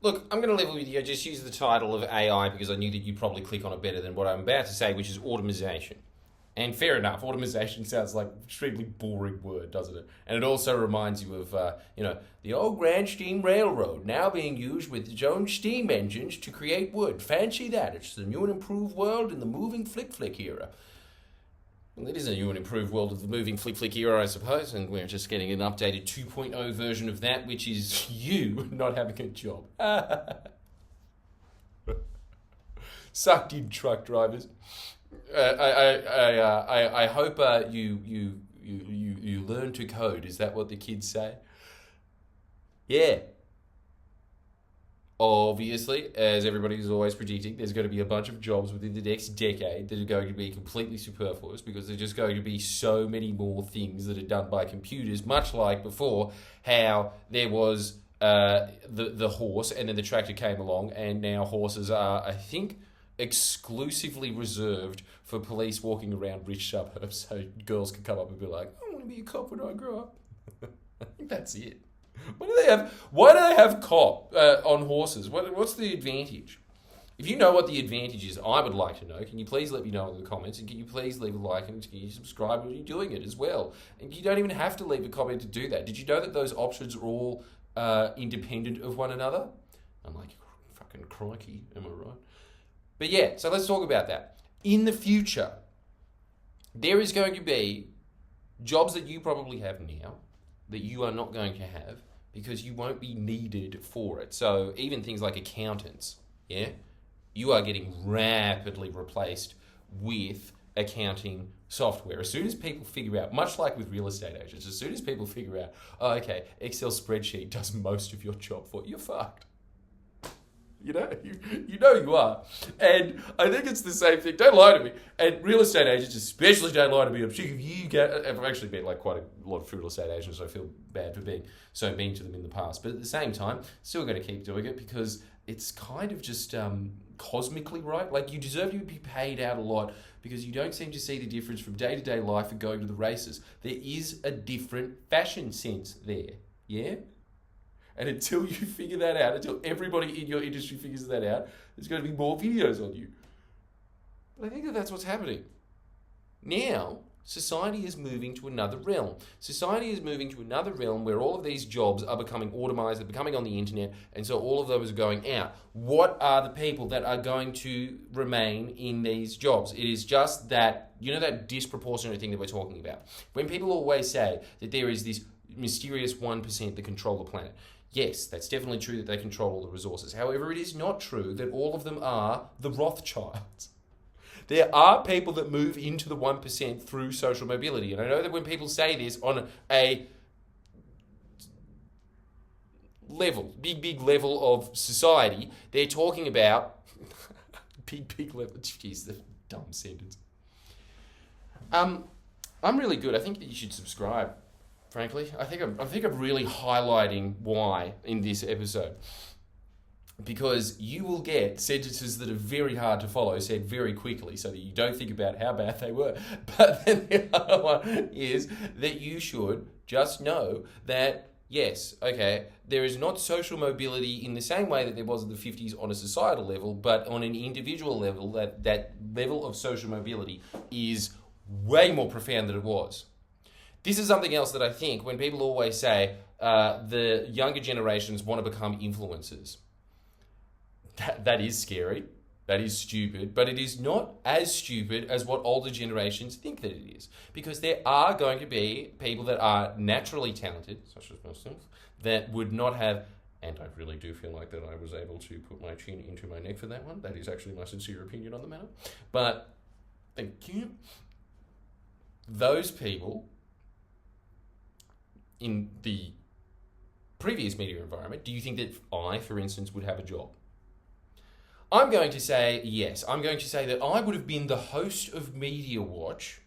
Look, I'm going to level with you. I just use the title of AI because I knew that you'd probably click on it better than what I'm about to say, which is automation. And fair enough, automation sounds like an extremely boring word, doesn't it? And it also reminds you of, the old Grand Steam Railroad, now being used with its own steam engines to create wood. Fancy that. It's the new and improved world in the moving flick era. Well, it is a new and improved world of the moving flick era, I suppose, and we're just getting an updated 2.0 version of that, which is you not having a job. Sucked in, truck drivers. I hope you learn to code. Is that what the kids say? Yeah. Obviously, as everybody is always predicting, there's going to be a bunch of jobs within the next decade that are going to be completely superfluous because there's just going to be so many more things that are done by computers, much like before how there was the horse and then the tractor came along, and now horses are, I think, exclusively reserved for police walking around rich suburbs so girls can come up and be like, I want to be a cop when I grow up. I think that's it. Why do they have cop on horses? What's the advantage? If you know what the advantage is, I would like to know. Can you please let me know in the comments? And can you please leave a like and can you subscribe when you're doing it as well? And you don't even have to leave a comment to do that. Did you know that those options are all independent of one another? I'm like, fucking crikey, am I right? But yeah, so let's talk about that. In the future, there is going to be jobs that you probably have now that you are not going to have because you won't be needed for it. So even things like accountants, yeah, you are getting rapidly replaced with accounting software. As soon as people figure out, much like with real estate agents, as soon as people figure out, oh, okay, Excel spreadsheet does most of your job for you, you're fucked. You know you are. And I think it's the same thing. Don't lie to me. And real estate agents especially don't lie to me. I'm sure if you get... I've actually met like quite a lot of real estate agents, so I feel bad for being so mean to them in the past. But at the same time, still going to keep doing it because it's kind of just cosmically right. Like you deserve to be paid out a lot because you don't seem to see the difference from day-to-day life and going to the races. There is a different fashion sense there. Yeah? And until you figure that out, until everybody in your industry figures that out, there's going to be more videos on you. But I think that's what's happening. Now, society is moving to another realm. Society is moving to another realm where all of these jobs are becoming automated, they're becoming on the internet, and so all of those are going out. What are the people that are going to remain in these jobs? It is just that, that disproportionate thing that we're talking about. When people always say that there is this mysterious 1% that control the planet, yes, that's definitely true that they control all the resources. However, it is not true that all of them are the Rothschilds. There are people that move into the 1% through social mobility. And I know that when people say this on a level, big level of society, they're talking about big level. Jeez, the dumb sentence. I'm really good. I think that you should subscribe. Frankly, I think I'm really highlighting why in this episode. Because you will get sentences that are very hard to follow said very quickly so that you don't think about how bad they were. But then the other one is that you should just know that, yes, okay, there is not social mobility in the same way that there was in the 50s on a societal level, but on an individual level, that level of social mobility is way more profound than it was. This is something else that I think when people always say the younger generations want to become influencers. That is scary. That is stupid. But it is not as stupid as what older generations think that it is. Because there are going to be people that are naturally talented, such as myself, that would not have... And I really do feel like that I was able to put my chin into my neck for that one. That is actually my sincere opinion on the matter. But thank you. Those people... in the previous media environment, do you think that I, for instance, would have a job? I'm going to say yes. I'm going to say that I would have been the host of Media Watch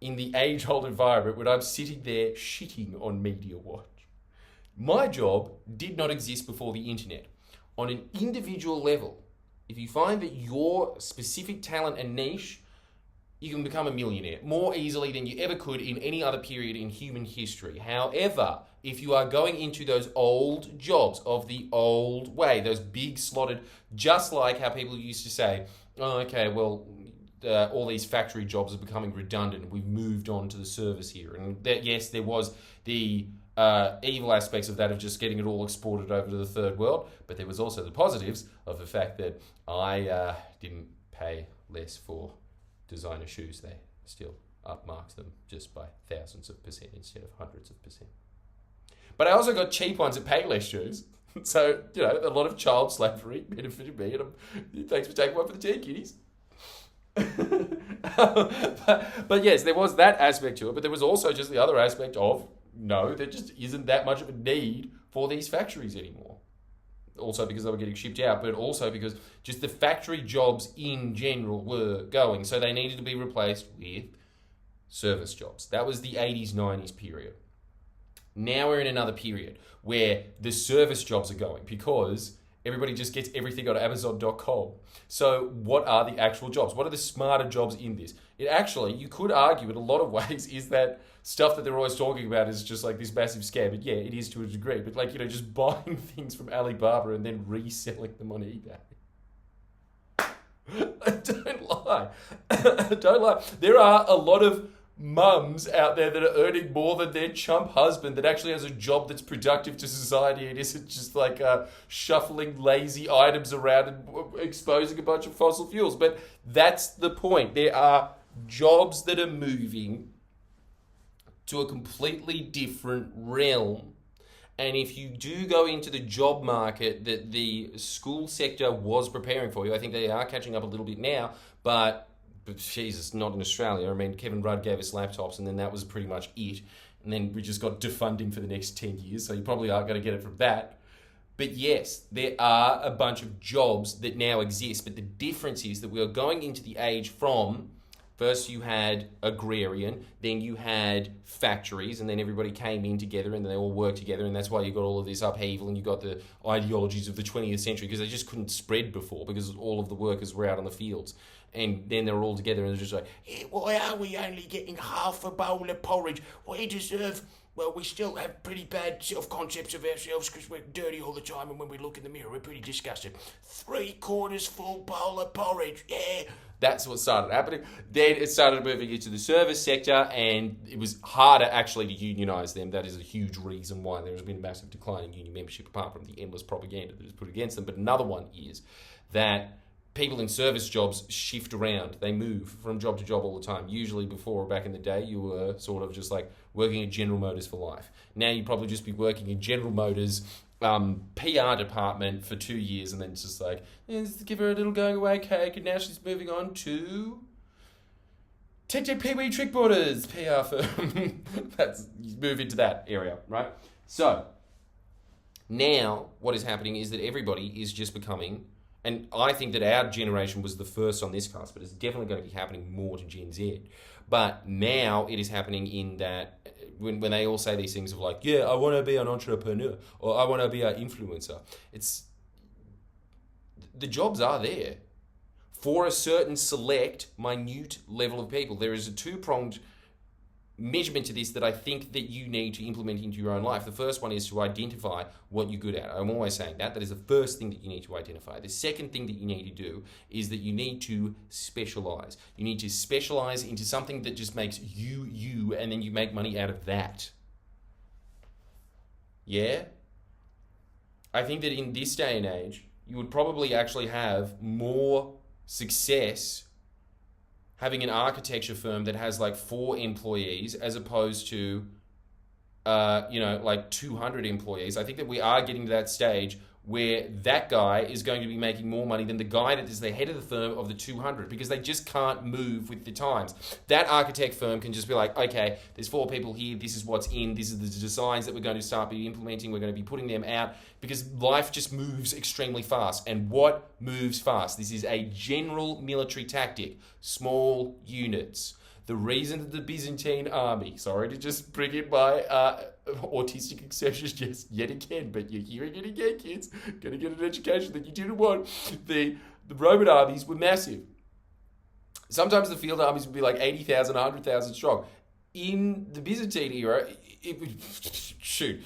in the age-old environment when I'm sitting there shitting on Media Watch. My job did not exist before the internet. On an individual level, if you find that your specific talent and niche you can become a millionaire more easily than you ever could in any other period in human history. However, if you are going into those old jobs of the old way, those big slotted, just like how people used to say, oh, okay, well, all these factory jobs are becoming redundant. We've moved on to the service here. And that, yes, there was the evil aspects of that of just getting it all exported over to the third world, but there was also the positives of the fact that I didn't pay less for designer shoes. They still upmarked them just by thousands of percent instead of hundreds of percent. But I also got cheap ones at Payless shoes. So, a lot of child slavery benefited me. And thanks for taking one for the tea, kiddies. but yes, there was that aspect to it. But there was also just the other aspect of, no, there just isn't that much of a need for these factories anymore. Also because they were getting shipped out, but also because just the factory jobs in general were going. So they needed to be replaced with service jobs. That was the 80s, 90s period. Now we're in another period where the service jobs are going because everybody just gets everything on Amazon.com. So what are the actual jobs? What are the smarter jobs in this? It actually, you could argue in a lot of ways, is that stuff that they're always talking about is just like this massive scam. But yeah, it is to a degree. But just buying things from Alibaba and then reselling them on eBay. Don't lie. Don't lie. There are a lot of mums out there that are earning more than their chump husband that actually has a job that's productive to society and isn't just like shuffling lazy items around and exposing a bunch of fossil fuels. But that's the point. There are jobs that are moving to a completely different realm. And if you do go into the job market that the school sector was preparing for you, I think they are catching up a little bit now, but Jesus, not in Australia. I mean, Kevin Rudd gave us laptops and then that was pretty much it. And then we just got defunding for the next 10 years, so you probably aren't going to get it from that. But yes, there are a bunch of jobs that now exist, but the difference is that we are going into the age from, first you had agrarian, then you had factories, and then everybody came in together and they all worked together, and that's why you got all of this upheaval and you got the ideologies of the 20th century because they just couldn't spread before because all of the workers were out on the fields. And then they're all together and they're just like, hey, why are we only getting half a bowl of porridge? We deserve... Well, we still have pretty bad self-concepts of ourselves because we're dirty all the time, and when we look in the mirror, we're pretty disgusted. 3/4 full bowl of porridge, yeah. That's what started happening. Then it started moving into the service sector, and it was harder actually to unionise them. That is a huge reason why there has been a massive decline in union membership, apart from the endless propaganda that is put against them. But another one is that people in service jobs shift around. They move from job to job all the time. Usually before, back in the day, you were sort of just like working at General Motors for life. Now you'd probably just be working in General Motors' PR department for 2 years, and then it's just like, let's give her a little going away cake, and now she's moving on to Tech Pee-wee Trickboarders PR firm. You move into that area, right? So now what is happening is that everybody is just becoming... And I think that our generation was the first on this cusp, but it's definitely going to be happening more to Gen Z. But now it is happening in that when they all say these things of like, yeah, I want to be an entrepreneur or I want to be an influencer. The jobs are there for a certain select, minute level of people. There is a two-pronged measurement to this that I think that you need to implement into your own life. The first one is to identify what you're good at. I'm always saying that. That is the first thing that you need to identify. The second thing that you need to do is that you need to specialize. You need to specialize into something that just makes you, and then you make money out of that. Yeah? I think that in this day and age, you would probably actually have more success having an architecture firm that has like 4 employees as opposed to, like 200 employees. I think that we are getting to that stage where that guy is going to be making more money than the guy that is the head of the firm of the 200 because they just can't move with the times. That architect firm can just be like, okay, there's 4 people here, this is what's in, this is the designs that we're going to start be implementing, we're going to be putting them out because life just moves extremely fast. And what moves fast? This is a general military tactic, small units. The reason that the Byzantine army, sorry to just bring in my autistic exceptions yet again, but you're hearing it again, kids. Going to get an education that you didn't want. The Roman armies were massive. Sometimes the field armies would be like 80,000, 100,000 strong. In the Byzantine era, it would, shoot,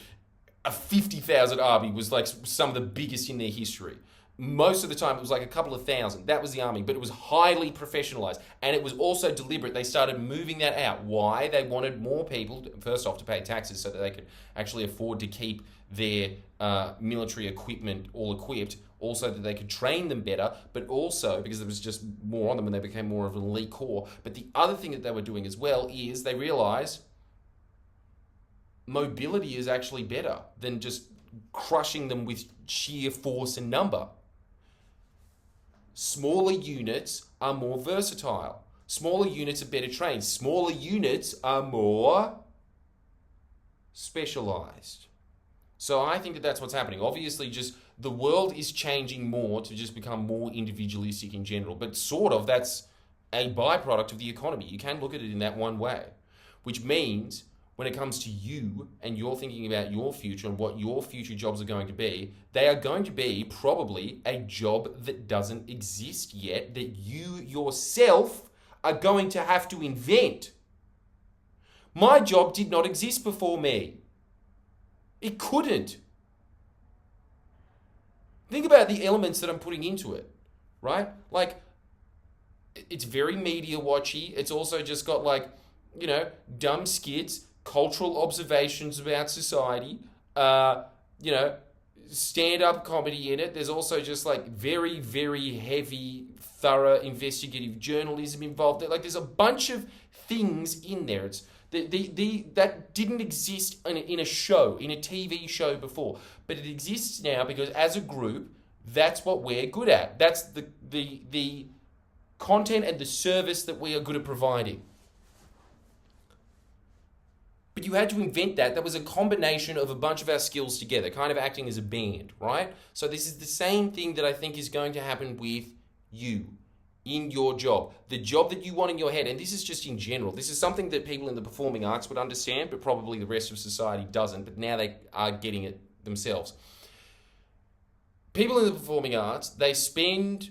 a 50,000 army was like some of the biggest in their history. Most of the time, it was like a couple of thousand. That was the army, but it was highly professionalized. And it was also deliberate. They started moving that out. Why? They wanted more people, first off, to pay taxes so that they could actually afford to keep their military equipment all equipped. Also, that they could train them better, but also because there was just more on them and they became more of an elite corps. But the other thing that they were doing as well is they realized mobility is actually better than just crushing them with sheer force and number. Smaller units are more versatile. Smaller units are better trained. Smaller units are more specialized. So I think that that's what's happening. Obviously, just the world is changing more to just become more individualistic in general. But sort of that's a byproduct of the economy. You can look at it in that one way, which means when it comes to you and you're thinking about your future and what your future jobs are going to be, they are going to be probably a job that doesn't exist yet, that you yourself are going to have to invent. My job did not exist before me. It couldn't. Think about the elements that I'm putting into it, right? Like, it's very media watchy. It's also just got like, dumb skits, cultural observations about society, stand-up comedy in it. There's also just like very, very heavy, thorough investigative journalism involved. Like there's a bunch of things in there. It's that didn't exist in a show, in a TV show before, but it exists now because as a group, that's what we're good at. That's the content and the service that we are good at providing. But you had to invent that. That was a combination of a bunch of our skills together, kind of acting as a band, right? So this is the same thing that I think is going to happen with you in your job. The job that you want in your head, and this is just in general. This is something that people in the performing arts would understand, but probably the rest of society doesn't, but now they are getting it themselves. People in the performing arts, they spend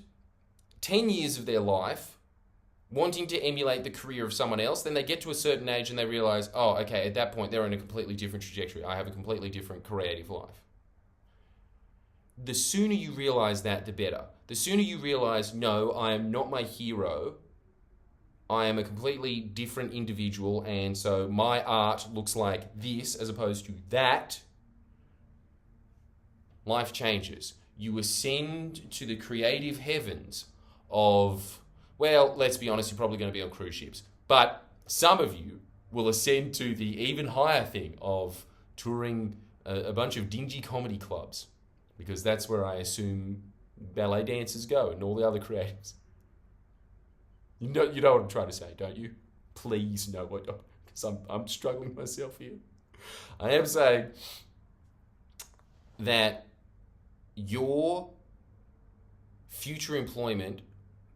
10 years of their life wanting to emulate the career of someone else, then they get to a certain age and they realize, oh, okay, at that point, they're on a completely different trajectory. I have a completely different creative life. The sooner you realize that, the better. The sooner you realize, no, I am not my hero. I am a completely different individual, and so my art looks like this as opposed to that. Life changes. You ascend to the creative heavens of, well, let's be honest, you're probably going to be on cruise ships. But some of you will ascend to the even higher thing of touring a bunch of dingy comedy clubs, because that's where I assume ballet dancers go and all the other creatives. You know what I'm trying to say, don't you? Please know what, because I'm struggling myself here. I am saying that your future employment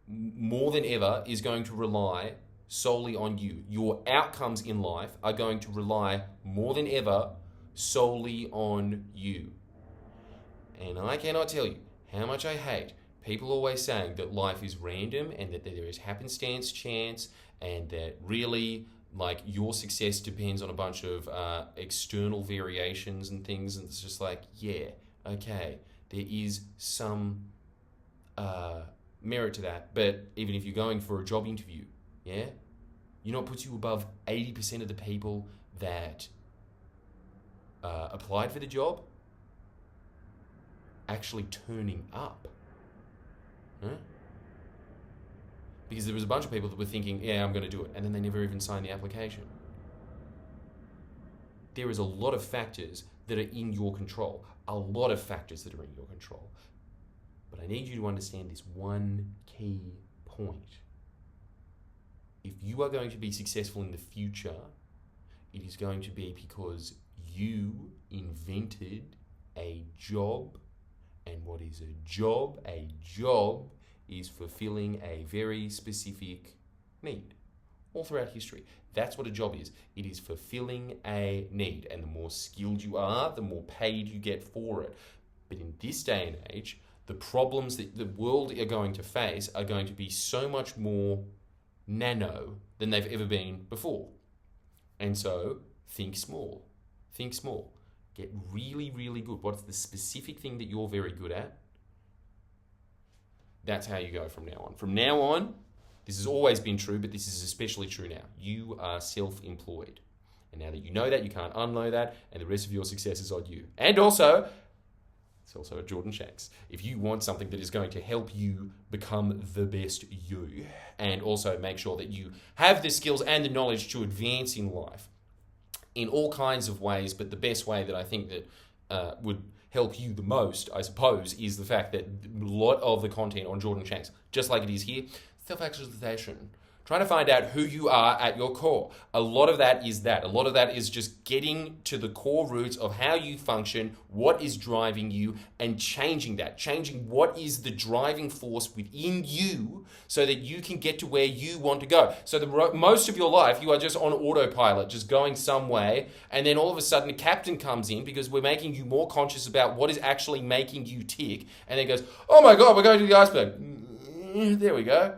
more than ever is going to rely solely on you. Your outcomes in life are going to rely more than ever solely on you. And I cannot tell you how much I hate people always saying that life is random and that there is happenstance chance and that really like your success depends on a bunch of external variations and things. And it's just like, yeah, okay, there is some merit to that, but even if you're going for a job interview, yeah, not puts you above 80% of the people that applied for the job actually turning up. Huh? Because there was a bunch of people that were thinking, yeah, I'm going to do it, and then they never even signed the application. There is a lot of factors that are in your control. A lot of factors that are in your control. But I need you to understand this one key point. If you are going to be successful in the future, it is going to be because you invented a job. And what is a job? A job is fulfilling a very specific need. All throughout history, that's what a job is. It is fulfilling a need. And the more skilled you are, the more paid you get for it. But in this day and age, the problems that the world are going to face are going to be so much more nano than they've ever been before. And so think small. Think small. Get really, really good. What's the specific thing that you're very good at? That's how you go from now on. From now on, this has always been true, but this is especially true now. You are self-employed. And now that you know that, you can't unknow that, and the rest of your success is on you. And also, it's also a Jordan Shanks. If you want something that is going to help you become the best you, and also make sure that you have the skills and the knowledge to advance in life in all kinds of ways, but the best way that I think that would help you the most, I suppose, is the fact that a lot of the content on Jordan Shanks, just like it is here, self-actualization. Trying to find out who you are at your core. A lot of that is that. A lot of that is just getting to the core roots of how you function, what is driving you, and changing that. Changing what is the driving force within you so that you can get to where you want to go. So most of your life, you are just on autopilot, just going some way, and then all of a sudden a captain comes in because we're making you more conscious about what is actually making you tick, and then goes, oh my God, we're going to the iceberg. There we go.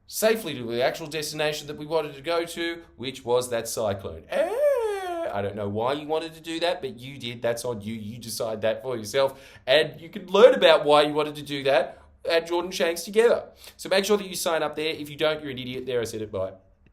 Safely to the actual destination that we wanted to go to, which was that cyclone. I don't know why you wanted to do that, but you did. That's on you. You decide that for yourself. And you can learn about why you wanted to do that at Jordan Shanks together. So make sure that you sign up there. If you don't, you're an idiot. There, I said it. Bye.